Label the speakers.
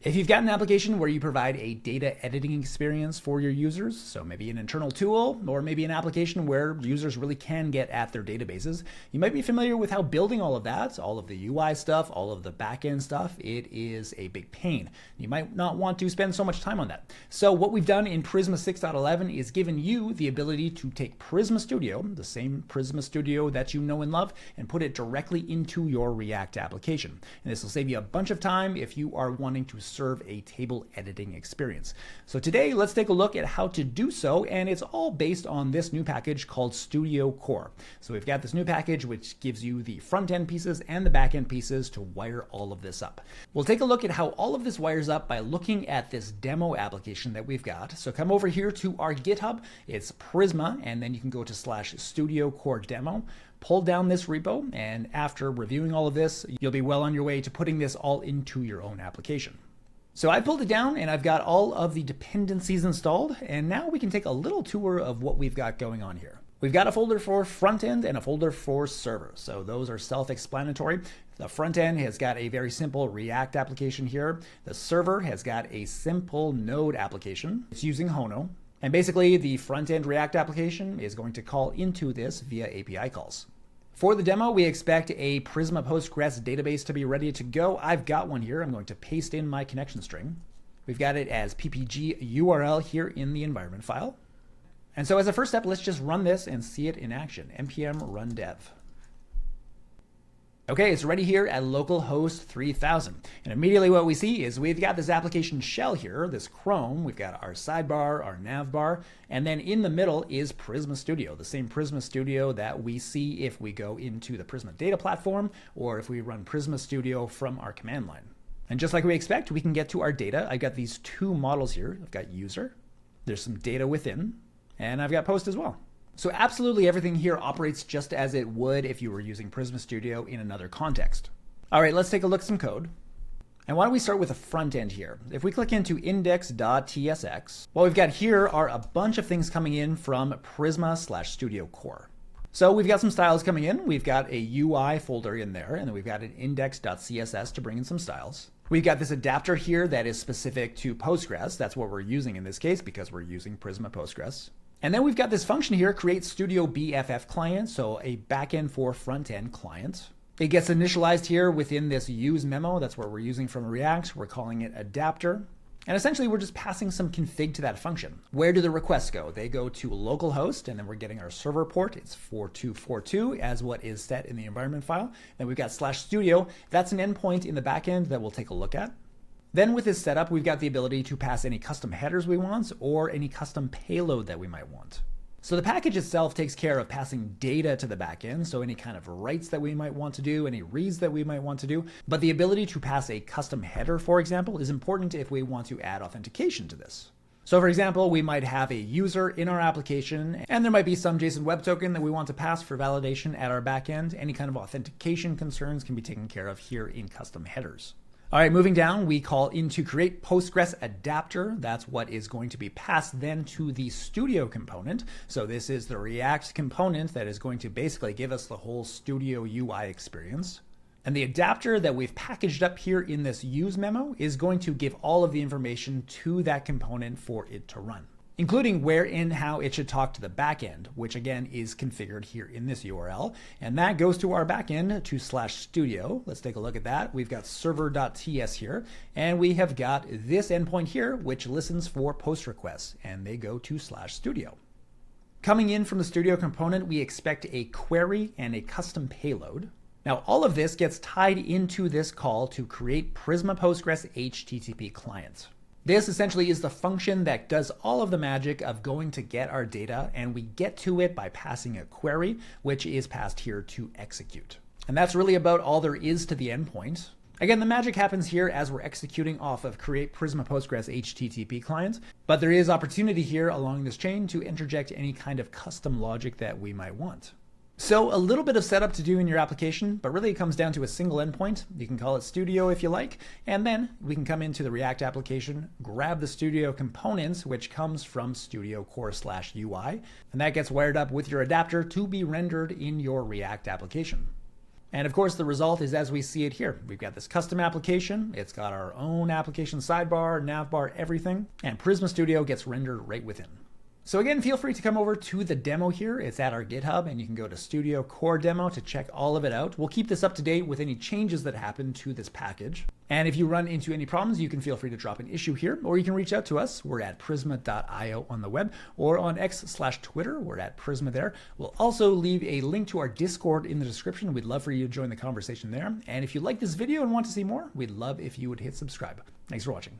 Speaker 1: If you've got an application where you provide a data editing experience for your users, so maybe an internal tool, or maybe an application where users really can get at their databases, you might be familiar with how building all of that, all of the UI stuff, all of the backend stuff, it is a big pain. You might not want to spend so much time on that. So what we've done in Prisma 6.11 is given you the ability to take Prisma Studio, the same Prisma Studio that you know and love, and put it directly into your React application. And this will save you a bunch of time if you are wanting to serve a table editing experience. So today, let's take a look at how to do so, and it's all based on this new package called Studio Core. So we've got this new package which gives you the front-end pieces and the back-end pieces to wire all of this up. We'll take a look at how all of this wires up by looking at this demo application that we've got. So come over here to our GitHub, it's Prisma, and then you can go to /Studio Core Demo. Pull down this repo, and after reviewing all of this, you'll be well on your way to putting this all into your own application. So I pulled it down and I've got all of the dependencies installed, and now we can take a little tour of what we've got going on here. We've got a folder for front end and a folder for server. So those are self-explanatory. The front end has got a very simple React application here. The server has got a simple Node application. It's using Hono. And basically the front end React application is going to call into this via API calls. For the demo, we expect a Prisma Postgres database to be ready to go. I've got one here. I'm going to paste in my connection string. We've got it as ppg URL here in the environment file. And so as a first step, let's just run this and see it in action. npm run dev. Okay, it's ready here at localhost 3000. And immediately what we see is we've got this application shell here, this Chrome. We've got our sidebar, our nav bar, and then in the middle is Prisma Studio, the same Prisma Studio that we see if we go into the Prisma data platform or if we run Prisma Studio from our command line. And just like we expect, we can get to our data. I've got these two models here. I've got user, there's some data within, and I've got post as well. So absolutely everything here operates just as it would if you were using Prisma Studio in another context. All right, let's take a look at some code. And why don't we start with the front end here? If we click into index.tsx, what we've got here are a bunch of things coming in from Prisma/Studio Core. So we've got some styles coming in. We've got a UI folder in there, and then we've got an index.css to bring in some styles. We've got this adapter here that is specific to Postgres. That's what we're using in this case because we're using Prisma Postgres. And then we've got this function here, create Studio BFF client, so a backend for front-end client. It gets initialized here within this use memo. That's what we're using from React. We're calling it adapter. And essentially, we're just passing some config to that function. Where do the requests go? They go to localhost, and then we're getting our server port. It's 4242 as what is set in the environment file. Then we've got /studio. That's an endpoint in the backend that we'll take a look at. Then with this setup, we've got the ability to pass any custom headers we want or any custom payload that we might want. So the package itself takes care of passing data to the backend, so any kind of writes that we might want to do, any reads that we might want to do. But the ability to pass a custom header, for example, is important if we want to add authentication to this. So for example, we might have a user in our application, and there might be some JSON Web Token that we want to pass for validation at our backend. Any kind of authentication concerns can be taken care of here in custom headers. All right, moving down, we call into create Postgres adapter. That's what is going to be passed then to the Studio component. So this is the React component that is going to basically give us the whole Studio UI experience. And the adapter that we've packaged up here in this use memo is going to give all of the information to that component for it to run, including where and how it should talk to the backend, which again is configured here in this URL. And that goes to our backend to /studio. Let's take a look at that. We've got server.ts here, and we have got this endpoint here, which listens for post requests, and they go to /studio. Coming in from the Studio component, we expect a query and a custom payload. Now, all of this gets tied into this call to create Prisma Postgres HTTP client. This essentially is the function that does all of the magic of going to get our data, and we get to it by passing a query, which is passed here to execute. And that's really about all there is to the endpoint. Again, the magic happens here as we're executing off of create Prisma Postgres HTTP client, but there is opportunity here along this chain to interject any kind of custom logic that we might want. So a little bit of setup to do in your application, but really it comes down to a single endpoint. You can call it Studio if you like, and then we can come into the React application, grab the Studio components, which comes from Studio Core/UI, and that gets wired up with your adapter to be rendered in your React application. And of course, the result is as we see it here. We've got this custom application. It's got our own application sidebar, navbar, everything. And Prisma Studio gets rendered right within. So again, feel free to come over to the demo here. It's at our GitHub, and you can go to Studio Core Demo to check all of it out. We'll keep this up to date with any changes that happen to this package. And if you run into any problems, you can feel free to drop an issue here, or you can reach out to us. We're at prisma.io on the web, or on X/Twitter. We're at Prisma there. We'll also leave a link to our Discord in the description. We'd love for you to join the conversation there. And if you like this video and want to see more, we'd love if you would hit subscribe. Thanks for watching.